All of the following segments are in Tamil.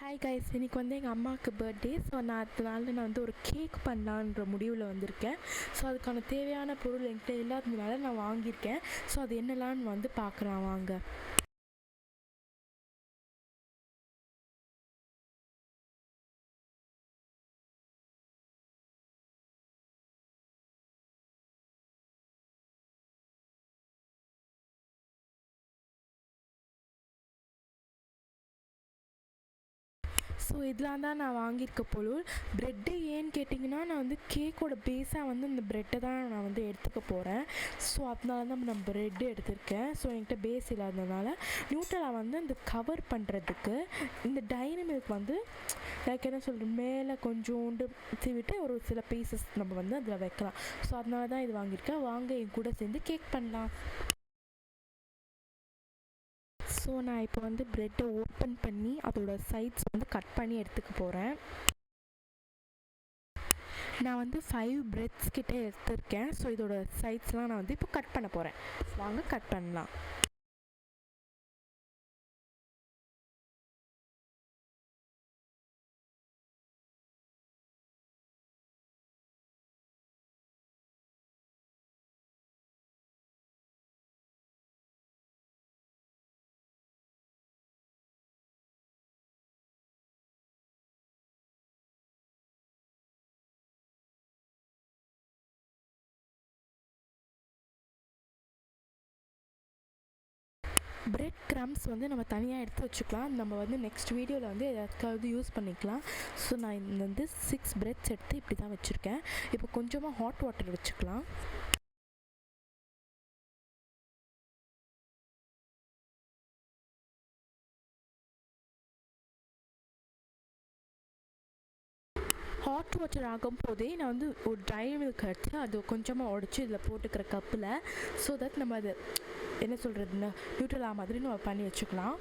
ஹாய் கைஸ், இன்னைக்கு வந்து எங்கள் அம்மாவுக்கு பர்த்டே. ஸோ அதனால நான் வந்து ஒரு கேக் பண்ணலான்ற முடிவில் வந்திருக்கேன். ஸோ அதுக்கான தேவையான பொருள் என்கிட்ட இல்லாததுனால நான் வாங்கியிருக்கேன். ஸோ அது என்னலான்னு வந்து பார்க்கலாம் வாங்க. ஸோ இதெல்லாம் தான் நான் வாங்கியிருக்க பொருள். ப்ரெட்டு ஏன்னு கேட்டிங்கன்னா, நான் வந்து கேக்கோட பேஸாக வந்து இந்த ப்ரெட்டை தான் நான் வந்து எடுத்துக்க போகிறேன். ஸோ அதனால தான் நான் ப்ரெட்டு எடுத்திருக்கேன். ஸோ என்கிட்ட பேஸ் இல்லாததுனால நியூட்ரலா வந்து இந்த கவர் பண்ணுறதுக்கு இந்த டைரி மில்க் வந்து லைக் என்ன சொல்கிறது, மேலே கொஞ்சோண்டு சீவிட்டு ஒரு சில பீசஸ் நம்ம வந்து அதில் வைக்கலாம். ஸோ அதனால தான் இது வாங்கியிருக்கேன். வாங்க என் கூட சேர்ந்து கேக் பண்ணலாம். ஸோ நான் இப்போ வந்து ப்ரெட்டை ஓப்பன் பண்ணி அதோட சைட்ஸ் வந்து கட் பண்ணி எடுத்துக்க போகிறேன். நான் வந்து 5 பிரெட்ஸ் கிட்ட எடுத்திருக்கேன். ஸோ இதோட சைட்ஸ்லாம் நான் வந்து இப்போ கட் பண்ண போகிறேன். வாங்க கட் பண்ணலாம். பிரெட் க்ரம்ஸ் வந்து நம்ம தனியாக எடுத்து வச்சுக்கலாம். நம்ம வந்து நெக்ஸ்ட் வீடியோவில் வந்து எதுக்காவது யூஸ் பண்ணிக்கலாம். ஸோ நான் இந்த வந்து 6 பிரெட்ஸ் எடுத்து இப்படி தான் வச்சுருக்கேன். இப்போ கொஞ்சமாக ஹாட் வாட்டர் வச்சுக்கலாம். ஹாட் வாட்டர் ஆகும் போதே நான் வந்து ஒரு ட்ரை மில்க் எடுத்து அது கொஞ்சமாக உடச்சி இதில் போட்டுக்கிற கப்பில், ஸோ தட் நம்ம அது என்ன சொல்கிறதுன்னு நியூட்ரலா மாதிரி நம்ம பண்ணி வச்சுக்கலாம்.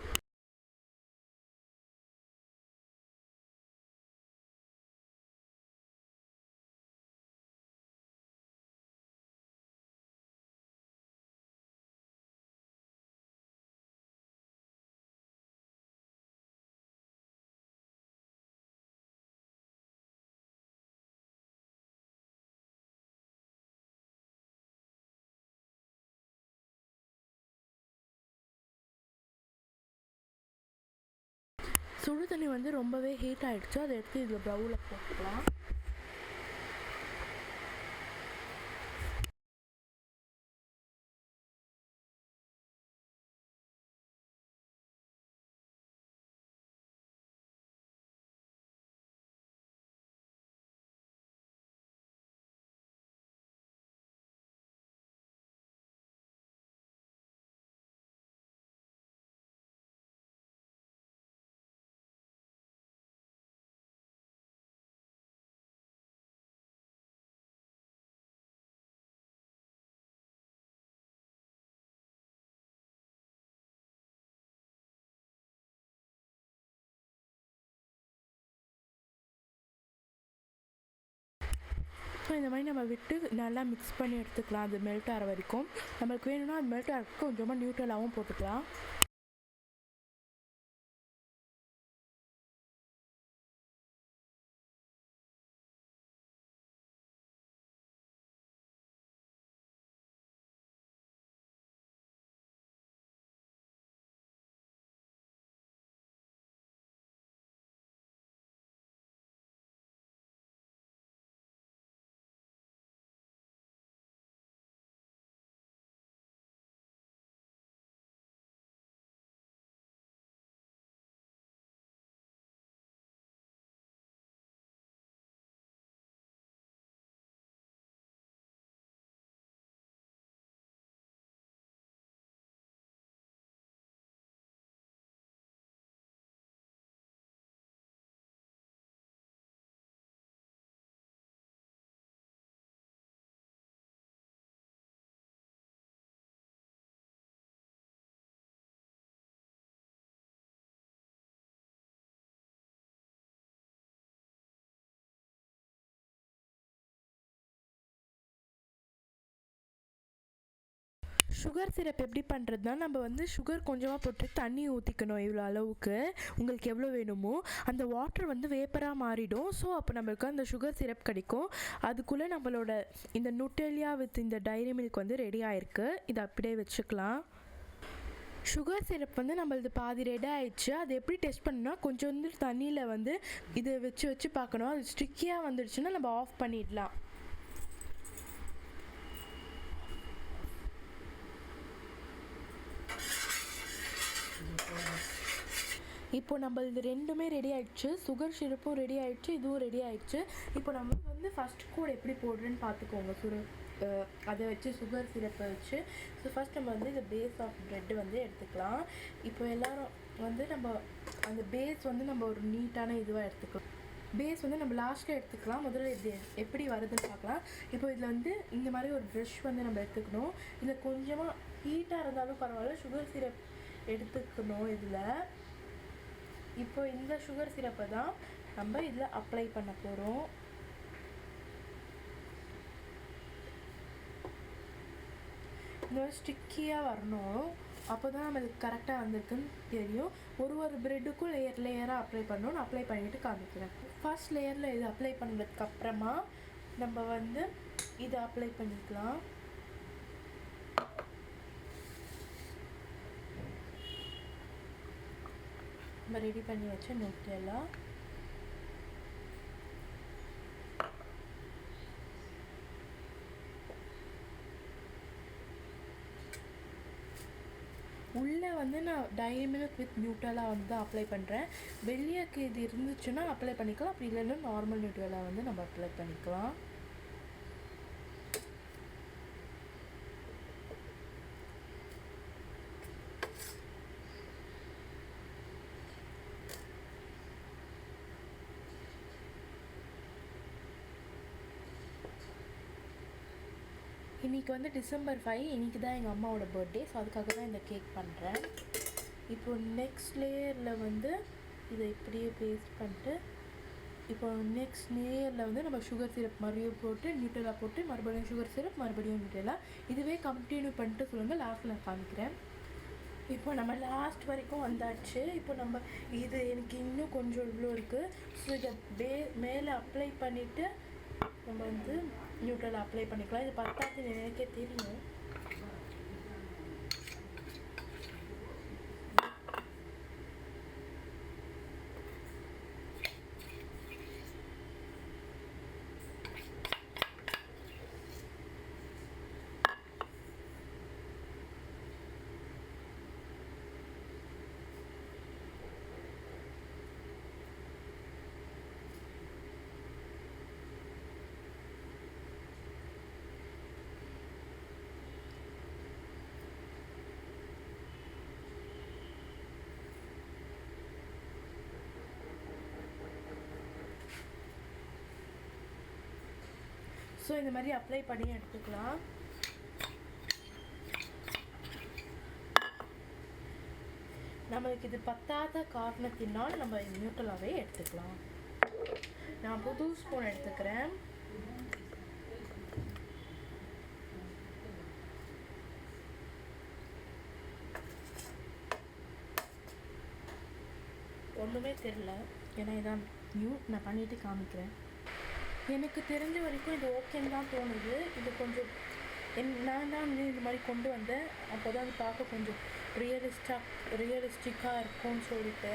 சுடு தண்ணி வந்து ரொம்பவே ஹீட் ஆகிடுச்சு. அதை எடுத்து இதில் ப்ரௌவில் போட்டுக்கலாம். ஸோ இந்த மாதிரி நம்ம விட்டு நல்லா மிக்ஸ் பண்ணி எடுத்துக்கலாம். அது மெல்ட் ஆகிற வரைக்கும். நம்மளுக்கு வேணும்னா அது மெல்ட் ஆகிறதுக்கு கொஞ்சமாக நியூட்ரலாகவும் போட்டுக்கலாம். சுகர் சிரப் எப்படி பண்ணுறதுனா, நம்ம வந்து சுகர் கொஞ்சமாக போட்டு தண்ணி ஊற்றிக்கணும். இவ்வளோ அளவுக்கு உங்களுக்கு எவ்வளோ வேணுமோ அந்த வாட்டர் வந்து வேப்பராக மாறிடும். ஸோ அப்போ நம்மளுக்கு அந்த சுகர் சிரப் கிடைக்கும். அதுக்குள்ளே நம்மளோட இந்த நுட்டெலியா வித் இந்த டைரி மில்க் வந்து ரெடி ஆகிருக்கு. இதை அப்படியே வச்சுக்கலாம். சுகர் சிரப் வந்து நம்மளது பாதி ரெடி ஆகிடுச்சு. அது எப்படி டெஸ்ட் பண்ணணும்னா, கொஞ்சம் வந்து தண்ணியில் வந்து இதை வச்சு வச்சு பார்க்கணும். அது ஸ்டிக்கியாக வந்துடுச்சுன்னா நம்ம ஆஃப் பண்ணிடலாம். இப்போ நம்ம இது ரெண்டுமே ரெடி ஆகிடுச்சு. சுகர் சிரப்பும் ரெடி ஆகிடுச்சு, இதுவும் ரெடி ஆகிடுச்சு. இப்போ நம்ம வந்து ஃபஸ்ட் கோட் எப்படி போடுறேன்னு பார்த்துக்கோங்க. அதை வச்சு சுகர் சிரப்பை வச்சு ஃபஸ்ட் நம்ம வந்து இந்த பேஸ் ஆஃப் ப்ரெட்டு வந்து எடுத்துக்கலாம். இப்போ எல்லோரும் வந்து நம்ம அந்த பேஸ் வந்து நம்ம ஒரு நீட்டான இதுவாக எடுத்துக்கலாம். பேஸ் வந்து நம்ம லாஸ்ட்டில் எடுத்துக்கலாம். முதல்ல இது எப்படி வருதுன்னு பார்க்கலாம். இப்போ இதில் வந்து இந்த மாதிரி ஒரு ப்ரஷ் வந்து நம்ம எடுத்துக்கணும். இதில் கொஞ்சமாக ஹீட்டாக இருந்தாலும் பரவாயில்ல, சுகர் சிரப் எடுத்துக்கணும். இதில் இப்போ இந்த சுகர் சிரப்பை தான் நம்ம இதில் அப்ளை பண்ண போகிறோம். இந்த மாதிரி ஸ்டிக்கியாக வரணும். அப்போ தான் நம்மளுக்கு கரெக்டாக வந்திருக்குன்னு தெரியும். ஒரு ப்ரெட்டுக்கும் லேயராக அப்ளை பண்ணணும். நான் அப்ளை பண்ணிவிட்டு காமிக்கிறேன். ஃபர்ஸ்ட் லேயரில் இது அப்ளை பண்ணதுக்கப்புறமா நம்ம வந்து இதை அப்ளை பண்ணிக்கலாம். நம்ம ரெடி பண்ணி வச்ச நுட்டெல்லா உள்ளே வந்து நான் டைரி மில்க் வித் நியூட்டெல்லா வந்து தான் அப்ளை பண்ணுறேன். வெளியேக்கு இது இருந்துச்சுன்னா அப்ளை பண்ணிக்கலாம். அப்படி இல்லைன்னா நார்மல் நியூட்டெல்லா வந்து நம்ம அப்ளை பண்ணிக்கலாம். இன்றைக்கி வந்து December 5, இன்றைக்கி தான் எங்கள் அம்மாவோட பர்த்டே. ஸோ அதுக்காக தான் இந்த கேக் பண்ணுறேன். இப்போ நெக்ஸ்ட் லேயரில் வந்து இதை இப்படியே பேஸ்ட் பண்ணிட்டு, இப்போ நெக்ஸ்ட் லேயரில் வந்து நம்ம சுகர் சிரப் மறுபடியும் போட்டு நியூட்டெல்லா போட்டு மறுபடியும் சுகர் சிரப் மறுபடியும் நியூட்டெல்லா இதுவே கண்டினியூ பண்ணிட்டு சொல்லுங்கள். லாஸ்ட்டில் நான் காமிக்கிறேன். இப்போ நம்ம லாஸ்ட் வரைக்கும் வந்தாச்சு. இப்போ நம்ம இது எனக்கு இன்னும் கொஞ்சம் இவ்வளோ இருக்குது. ஸோ இதை மேலே அப்ளை பண்ணிவிட்டு நம்ம வந்து நியூட்டெல்லா அப்ளை பண்ணிக்கலாம். இது பத்தாது எனக்கே தெரியும். ஸோ இந்த மாதிரி அப்ளை பண்ணி எடுத்துக்கலாம். நம்மளுக்கு இது பத்தாத காரணத்தினால் நம்ம நியூட்டெல்லாவே எடுத்துக்கலாம். நான் புது ஸ்பூன் எடுத்துக்கிறேன். ஒன்றுமே தெரியல, ஏன்னா இதான் நியூ. நான் பண்ணிவிட்டு காமிக்கிறேன். எனக்கு தெரிஞ்ச வரைக்கும் இது ஓகேன்னு தான் தோணுது. இது கொஞ்சம் நான் தான் வந்து இந்த மாதிரி கொண்டு வந்தேன். அப்போ தான் அது பார்க்க கொஞ்சம் ரியலிஸ்டிக்காக இருக்கும்னு சொல்லிட்டு.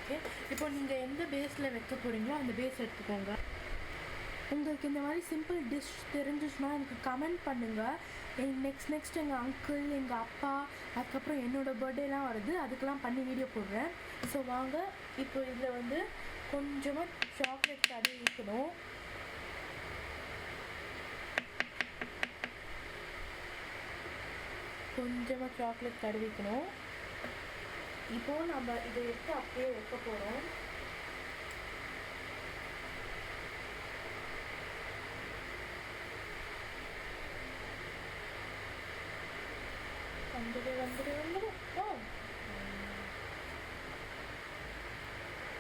ஓகே, இப்போ நீங்கள் எந்த பேஸில் வைக்க போகிறீங்களோ அந்த பேஸ் எடுத்துக்கோங்க. உங்களுக்கு இந்த மாதிரி சிம்பிள் டிஷ் தெரிஞ்சிச்சுன்னா எனக்கு கமெண்ட் பண்ணுங்கள். நெக்ஸ்ட் எங்கள் அங்கிள், எங்கள் அப்பா, அதுக்கப்புறம் என்னோடய பர்த்டேலாம் வருது, அதுக்கெலாம் பண்ணி வீடியோ போடுறேன். ஸோ வாங்க, இப்போ இதில் வந்து கொஞ்சமாக சாக்லேட் தடவி வைக்கணும். இப்போது நம்ம இதை எடுத்து அப்படியே வைக்க போகிறோம்.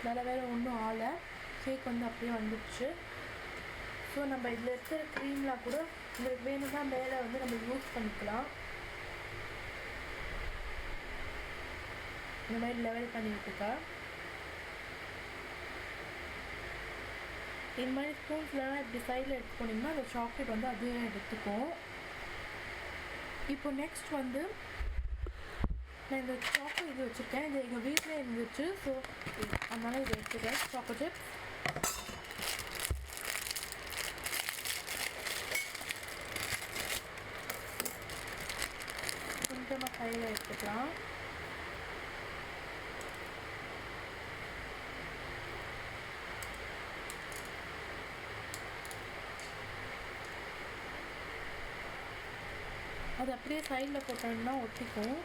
நல்ல வேலை ஒன்றும் ஆகலை. கேக் வந்து அப்படியே வந்துடுச்சு. ஸோ நம்ம இதில் இருக்கிற க்ரீம்லாம் கூட உங்களுக்கு வேணும்னா மேலே வந்து நம்ம யூஸ் பண்ணிக்கலாம். இந்த மாதிரி லெவல் பண்ணிவிட்டுக்கா. இந்த மாதிரி ஸ்பூன்ஸ்லாம் இப்படி சைடில் எடுத்து போனீங்கன்னா அந்த சாக்லேட் வந்து அதுவே எடுத்துக்கும். இப்போ நெக்ஸ்ட் வந்து நான் இந்த சாக்லேட் இது வச்சுருக்கேன். இது எங்கள் வீட்டில் இருந்துச்சு. ஸோ அதனால் இதை எடுத்துக்கிறேன். சாக்கோ சிப்ஸ் கொஞ்சமாக கையில் எடுத்துக்கலாம். அது அப்படியே சைடில் போட்டோம்னா ஒட்டிக்கும்.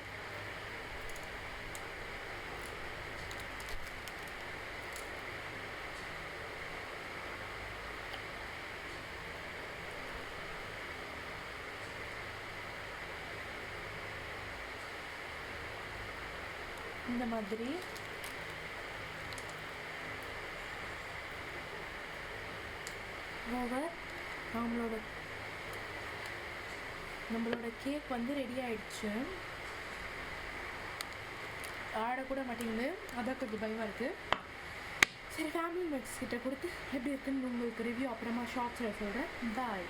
இந்த மாதிரி ஓவர் நம்மளோட கேக் வந்து ரெடி ஆயிடுச்சு. ஆடக்கூட மாட்டேங்குது, அதான் கொஞ்சம் பயமாக இருக்குது. சரி, ஃபேமிலி மெம்பர்ஸ் கிட்ட கொடுத்து எப்படி இருக்குன்னு உங்களுக்கு ரிவ்யூ அப்புறமா ஷாப்ஸில் சொல்கிறேன். பாய்.